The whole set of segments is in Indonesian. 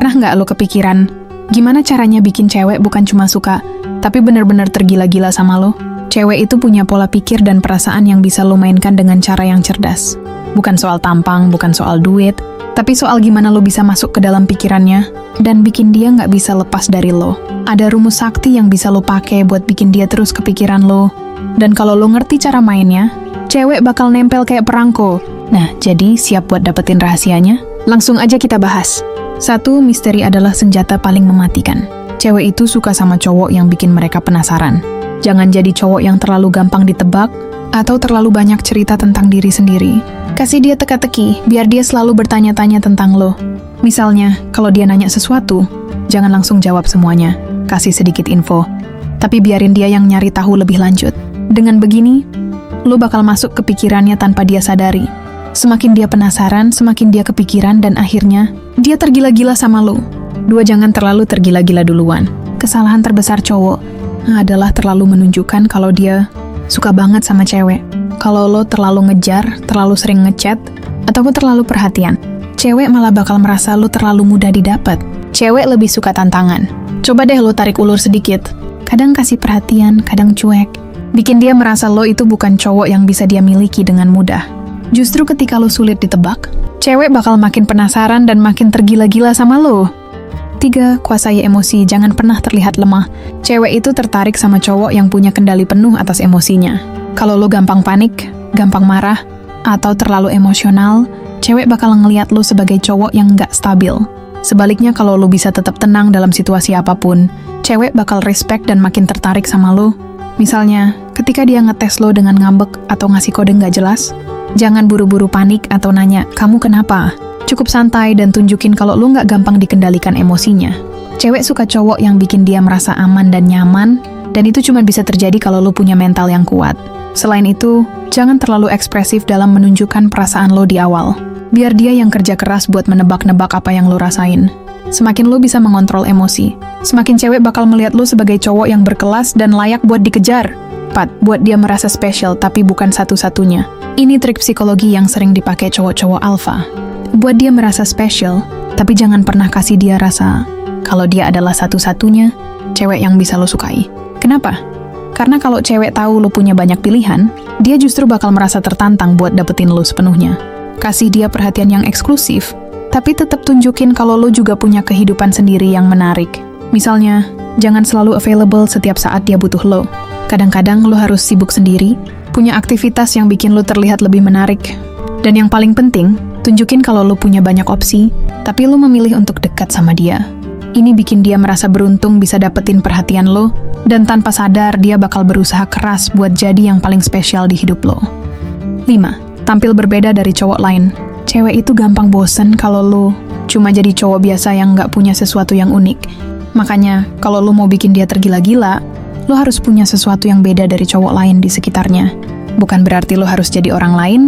Pernah nggak lo kepikiran, gimana caranya bikin cewek bukan cuma suka, tapi bener-bener tergila-gila sama lo? Cewek itu punya pola pikir dan perasaan yang bisa lo mainkan dengan cara yang cerdas. Bukan soal tampang, bukan soal duit, tapi soal gimana lo bisa masuk ke dalam pikirannya dan bikin dia nggak bisa lepas dari lo. Ada rumus sakti yang bisa lo pakai buat bikin dia terus kepikiran lo. Dan kalau lo ngerti cara mainnya, cewek bakal nempel kayak perangko. Nah, jadi siap buat dapetin rahasianya? Langsung aja kita bahas. 1. Misteri adalah senjata paling mematikan. Cewek itu suka sama cowok yang bikin mereka penasaran. Jangan jadi cowok yang terlalu gampang ditebak atau terlalu banyak cerita tentang diri sendiri. Kasih dia teka-teki, biar dia selalu bertanya-tanya tentang lo. Misalnya, kalau dia nanya sesuatu, jangan langsung jawab semuanya. Kasih sedikit info, tapi biarin dia yang nyari tahu lebih lanjut. Dengan begini, lo bakal masuk ke pikirannya tanpa dia sadari. Semakin dia penasaran, semakin dia kepikiran, dan akhirnya dia tergila-gila sama lo. 2. Jangan terlalu tergila-gila duluan. Kesalahan terbesar cowok adalah terlalu menunjukkan kalau dia suka banget sama cewek. Kalau lo terlalu ngejar, terlalu sering ngechat, ataupun terlalu perhatian, cewek malah bakal merasa lo terlalu mudah didapat. Cewek lebih suka tantangan. Coba deh lo tarik ulur sedikit. Kadang kasih perhatian, kadang cuek. Bikin dia merasa lo itu bukan cowok yang bisa dia miliki dengan mudah. Justru ketika lo sulit ditebak, cewek bakal makin penasaran dan makin tergila-gila sama lo. 3. Kuasai emosi, jangan pernah terlihat lemah. Cewek itu tertarik sama cowok yang punya kendali penuh atas emosinya. Kalau lo gampang panik, gampang marah, atau terlalu emosional, cewek bakal ngeliat lo sebagai cowok yang nggak stabil. Sebaliknya, kalau lo bisa tetap tenang dalam situasi apapun, cewek bakal respect dan makin tertarik sama lo. Misalnya, ketika dia ngetes lo dengan ngambek atau ngasih kode nggak jelas, jangan buru-buru panik atau nanya, kamu kenapa? Cukup santai dan tunjukin kalau lo nggak gampang dikendalikan emosinya. Cewek suka cowok yang bikin dia merasa aman dan nyaman, dan itu cuma bisa terjadi kalau lo punya mental yang kuat. Selain itu, jangan terlalu ekspresif dalam menunjukkan perasaan lo di awal. Biar dia yang kerja keras buat menebak-nebak apa yang lo rasain. Semakin lo bisa mengontrol emosi, semakin cewek bakal melihat lo sebagai cowok yang berkelas dan layak buat dikejar. 4. Buat dia merasa spesial tapi bukan satu-satunya. Ini trik psikologi yang sering dipakai cowok-cowok alfa. Buat dia merasa spesial, tapi jangan pernah kasih dia rasa kalau dia adalah satu-satunya cewek yang bisa lo sukai. Kenapa? Karena kalau cewek tahu lo punya banyak pilihan, dia justru bakal merasa tertantang buat dapetin lo sepenuhnya. Kasih dia perhatian yang eksklusif, tapi tetap tunjukin kalau lo juga punya kehidupan sendiri yang menarik. Misalnya, jangan selalu available setiap saat dia butuh lo. Kadang-kadang lo harus sibuk sendiri, punya aktivitas yang bikin lo terlihat lebih menarik. Dan yang paling penting, tunjukin kalau lo punya banyak opsi, tapi lo memilih untuk dekat sama dia. Ini bikin dia merasa beruntung bisa dapetin perhatian lo, dan tanpa sadar dia bakal berusaha keras buat jadi yang paling spesial di hidup lo. 5. Tampil berbeda dari cowok lain. Cewek itu gampang bosen kalau lo cuma jadi cowok biasa yang nggak punya sesuatu yang unik. Makanya, kalau lo mau bikin dia tergila-gila, lo harus punya sesuatu yang beda dari cowok lain di sekitarnya. Bukan berarti lo harus jadi orang lain,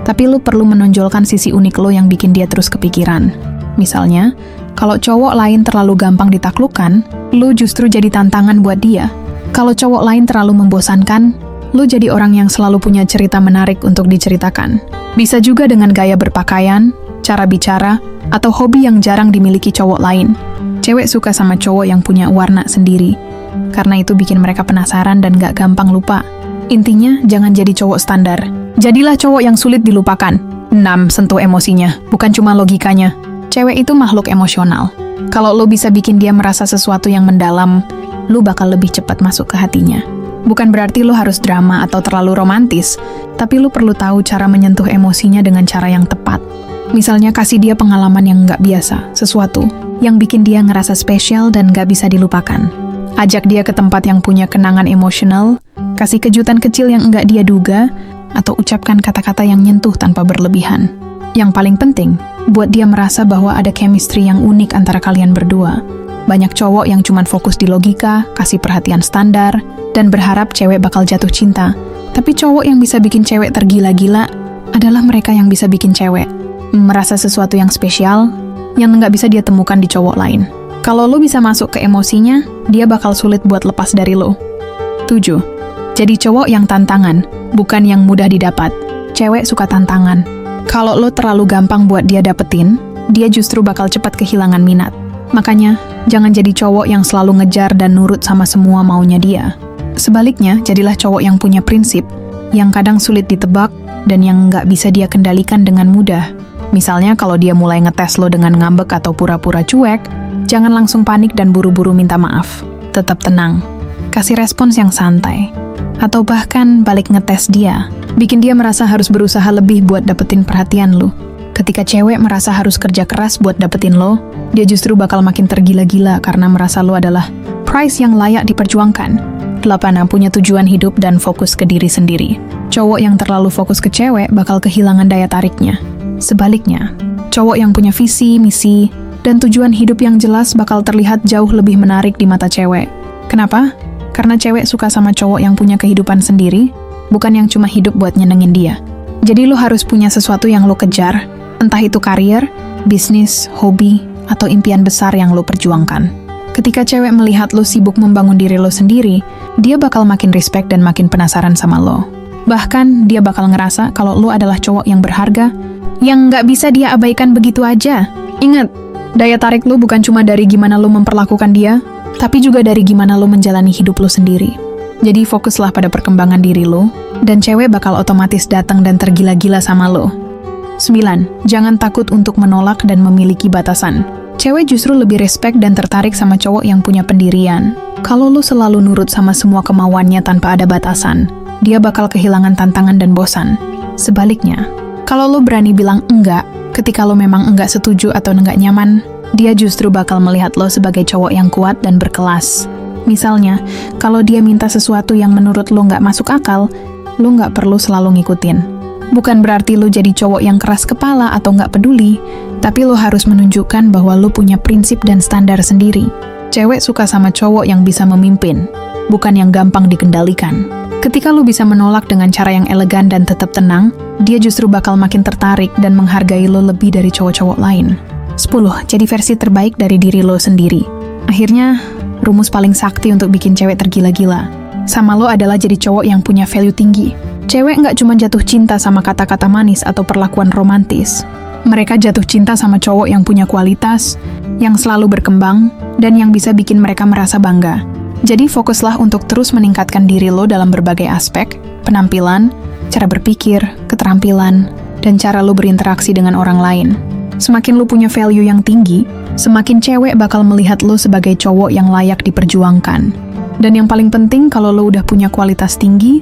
tapi lo perlu menonjolkan sisi unik lo yang bikin dia terus kepikiran. Misalnya, kalau cowok lain terlalu gampang ditaklukkan, lo justru jadi tantangan buat dia. Kalau cowok lain terlalu membosankan, lo jadi orang yang selalu punya cerita menarik untuk diceritakan. Bisa juga dengan gaya berpakaian, cara bicara, atau hobi yang jarang dimiliki cowok lain. Cewek suka sama cowok yang punya warna sendiri, karena itu bikin mereka penasaran dan gak gampang lupa. Intinya, jangan jadi cowok standar. Jadilah cowok yang sulit dilupakan. 6. Sentuh emosinya, bukan cuma logikanya. Cewek itu makhluk emosional. Kalau lo bisa bikin dia merasa sesuatu yang mendalam, lo bakal lebih cepat masuk ke hatinya. Bukan berarti lo harus drama atau terlalu romantis, tapi lo perlu tahu cara menyentuh emosinya dengan cara yang tepat. Misalnya kasih dia pengalaman yang nggak biasa, sesuatu yang bikin dia ngerasa spesial dan nggak bisa dilupakan. Ajak dia ke tempat yang punya kenangan emosional, kasih kejutan kecil yang nggak dia duga, atau ucapkan kata-kata yang nyentuh tanpa berlebihan. Yang paling penting, buat dia merasa bahwa ada chemistry yang unik antara kalian berdua. Banyak cowok yang cuman fokus di logika, kasih perhatian standar, dan berharap cewek bakal jatuh cinta. Tapi cowok yang bisa bikin cewek tergila-gila adalah mereka yang bisa bikin cewek merasa sesuatu yang spesial, yang nggak bisa dia temukan di cowok lain. Kalau lo bisa masuk ke emosinya, dia bakal sulit buat lepas dari lo. 7. Jadi cowok yang tantangan, bukan yang mudah didapat. Cewek suka tantangan. Kalau lo terlalu gampang buat dia dapetin, dia justru bakal cepat kehilangan minat. Makanya, jangan jadi cowok yang selalu ngejar dan nurut sama semua maunya dia. Sebaliknya, jadilah cowok yang punya prinsip, yang kadang sulit ditebak, dan yang nggak bisa dia kendalikan dengan mudah. Misalnya kalau dia mulai ngetes lo dengan ngambek atau pura-pura cuek, jangan langsung panik dan buru-buru minta maaf. Tetap tenang, kasih respons yang santai. Atau bahkan balik ngetes dia, bikin dia merasa harus berusaha lebih buat dapetin perhatian lo. Ketika cewek merasa harus kerja keras buat dapetin lo, dia justru bakal makin tergila-gila karena merasa lo adalah prize yang layak diperjuangkan. 8. Punya tujuan hidup dan fokus ke diri sendiri. Cowok yang terlalu fokus ke cewek bakal kehilangan daya tariknya. Sebaliknya, cowok yang punya visi, misi, dan tujuan hidup yang jelas bakal terlihat jauh lebih menarik di mata cewek. Kenapa? Karena cewek suka sama cowok yang punya kehidupan sendiri, bukan yang cuma hidup buat nyenengin dia. Jadi lo harus punya sesuatu yang lo kejar, entah itu karir, bisnis, hobi, atau impian besar yang lo perjuangkan. Ketika cewek melihat lo sibuk membangun diri lo sendiri, dia bakal makin respect dan makin penasaran sama lo. Bahkan, dia bakal ngerasa kalau lo adalah cowok yang berharga, yang nggak bisa dia abaikan begitu aja. Ingat, daya tarik lo bukan cuma dari gimana lo memperlakukan dia, tapi juga dari gimana lo menjalani hidup lo sendiri. Jadi fokuslah pada perkembangan diri lo, dan cewek bakal otomatis datang dan tergila-gila sama lo. 9. Jangan takut untuk menolak dan memiliki batasan. Cewek justru lebih respect dan tertarik sama cowok yang punya pendirian. Kalau lo selalu nurut sama semua kemauannya tanpa ada batasan, dia bakal kehilangan tantangan dan bosan. Sebaliknya, kalau lo berani bilang enggak ketika lo memang enggak setuju atau enggak nyaman, dia justru bakal melihat lo sebagai cowok yang kuat dan berkelas. Misalnya, kalau dia minta sesuatu yang menurut lo nggak masuk akal, lo nggak perlu selalu ngikutin. Bukan berarti lo jadi cowok yang keras kepala atau nggak peduli, tapi lo harus menunjukkan bahwa lo punya prinsip dan standar sendiri. Cewek suka sama cowok yang bisa memimpin, bukan yang gampang dikendalikan. Ketika lo bisa menolak dengan cara yang elegan dan tetap tenang, dia justru bakal makin tertarik dan menghargai lo lebih dari cowok-cowok lain. 10. Jadi versi terbaik dari diri lo sendiri. Akhirnya, rumus paling sakti untuk bikin cewek tergila-gila sama lo adalah jadi cowok yang punya value tinggi. Cewek nggak cuma jatuh cinta sama kata-kata manis atau perlakuan romantis. Mereka jatuh cinta sama cowok yang punya kualitas, yang selalu berkembang, dan yang bisa bikin mereka merasa bangga. Jadi fokuslah untuk terus meningkatkan diri lo dalam berbagai aspek, penampilan, cara berpikir, keterampilan, dan cara lo berinteraksi dengan orang lain. Semakin lo punya value yang tinggi, semakin cewek bakal melihat lo sebagai cowok yang layak diperjuangkan. Dan yang paling penting, kalau lo udah punya kualitas tinggi,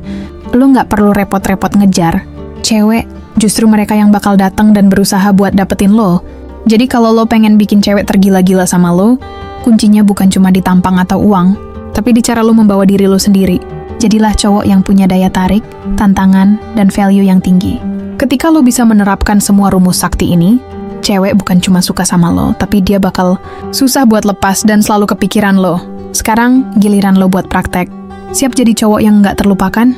lo nggak perlu repot-repot ngejar. Cewek, justru mereka yang bakal datang dan berusaha buat dapetin lo. Jadi kalau lo pengen bikin cewek tergila-gila sama lo, kuncinya bukan cuma di tampang atau uang, tapi di cara lo membawa diri lo sendiri. Jadilah cowok yang punya daya tarik, tantangan, dan value yang tinggi. Ketika lo bisa menerapkan semua rumus sakti ini, cewek bukan cuma suka sama lo, tapi dia bakal susah buat lepas dan selalu kepikiran lo. Sekarang, giliran lo buat praktek. Siap jadi cowok yang nggak terlupakan?